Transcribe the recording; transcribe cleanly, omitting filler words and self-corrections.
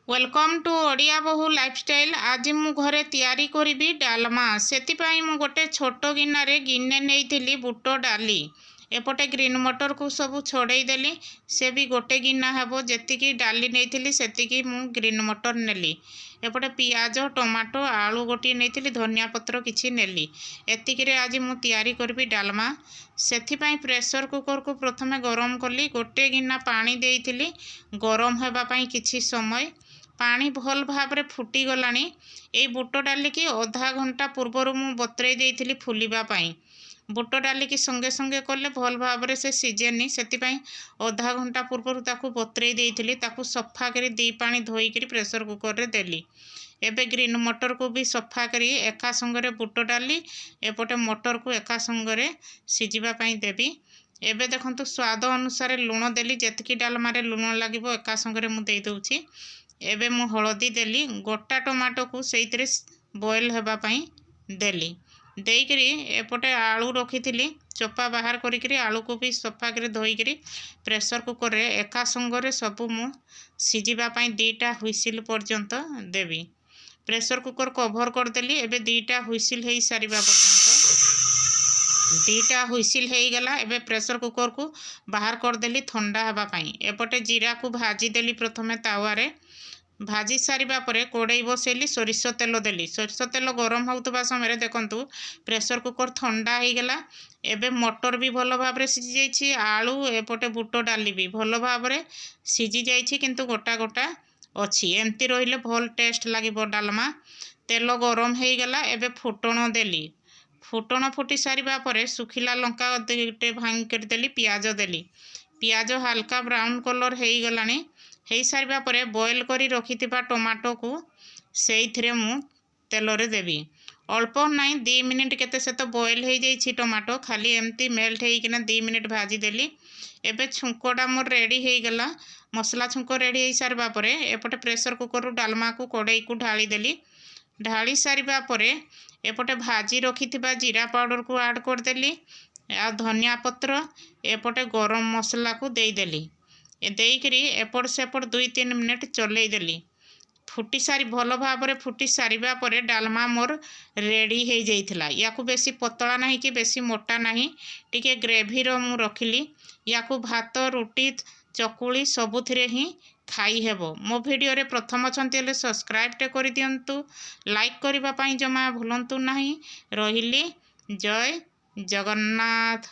Welcome to Odia बहु lifestyle. आज मु घरे तैयारी करी डालमा। से मु गोटे छोट गिन्ना गिन्ने नहीं बुट डाली एपटे ग्रीन मटर को सब छोड़े देली। से भी गोटे गिन्ना हेबो जेतिकी डाली नहीं सेतिकी मु ग्रीन मटर नेली। एपटे पियाज टमाटो आलू गोटी नहीं धनिया पत्र किछि नेली। एतिकी आज मु तैयारी करी डालमा। सेथिपाई प्रेशर कुकर को प्रथमे गरम कली। गोटे गिन्ना पानी देइथिली गरम हेबापाई किछि समय। पानी भल भाव फुटी गलानी। ए बुट डाली की अधा घंटा पूर्वर मु बतरे देइथिली फुलिबा पाई। बुट डाली की संगे संगे कले भल भाव से सीजेनी से अधा घंटा पूर्वर ताकू बतरे देइथिली। ताकू सफा करी दी पानी धोईकरी प्रेशर कुकर रे देली। एबे ग्रीन मटर को भी सफा करी एका संगरे बुट डाली एपटे मटर को एका संगरे सीझिबा पाई देबी। एबे देखंतु स्वाद अनुसार लुण देली। जेतकी डालमारे लुण लागिबो एका संगरे मु देई दउची। एबे मु हलदी देली। गोटा टमाटो को सेइतरे बॉयल हेबा पाई देली। देईकरी एपटे आलू रखी चोपा बाहर करी आलू को भी सफा कर धोईकरी प्रेशर कुकर रे एका संगरे सबू मु सीझिबा पाई दीटा हुइसिल पर्यंत देवी। प्रेशर कुकर कभर कर देली। एबे दीटा हुइसिल हेई सारिबा पर्यंत दीटा हुइसिल हेई गला। एबे प्रेशर कुकर को बाहर कर देली ठंडा हेबा पाई। एपटे जीरा को भाजी देली प्रथमे तावा रे। भाजी सारिबा परे कोड़ई बसैली सोरिष तेल देली। सोरिष तेल गरम होउतबा समय देखंतु प्रेशर कुकर ठंडा हो गला। एबे मटर भी भल भाव सीझी जाइछि। आलू एपटे बुट डाली भी भल भाव सीझी जाइछि किंतु गोटा गोटा अछि। एमती रहिले भल टेस्ट लागिबो डालमा। तेल गरम हो गला। एबे फुटण देली। फुटण फुटी सारिबा परे सुखिला लंका गोटे भांग कर देली। पियाज देली। पियाज हल्का ब्राउन कलर हो गलानी। हेई सारिबा परे बॉयल करी रखिथिबा टमाटो को सेइथिरे मु तेल रे देबी। अल्प नाई 2 मिनिट केते से तो बॉयल हो जाइछि टमाटो। खाली एमती मेल्ट हेइकिना 2 मिनिट भाजी देली। एबे छुंकोडा मोर रेडी हो गला। मसला छुंको रेडी हो सारिबा परे एपटे प्रेशर कुकर रु डालमा को कड़ई को ढाली देली। ढाली सारिबा परे एपटे भाजी रखिथिबा जीरा पाउडर को ऐड कर देली। आ धनिया पत्र एपटे गरम मसला को देई देली। देईकरी एपट सेपट 2-3 मिनिट चलई देली। फुटी सारी भल भाव फुटी सारिबा परे डालमा मोर रेडी हो जाइथिला। याकू बेसी पतला नहीं कि बेसी मोटा नहीं, टिके ग्रेवी रो मु रखिली। याकू भात रुटी चकुली सबुथिरे ही खाई हेबो। मो वीडियो रे प्रथम अछंती हेले सब्सक्राइब टे करि दियंतु। लाइक करिबा पाई जमा भूलंतु नहीं। रहिली। जय जगन्नाथ।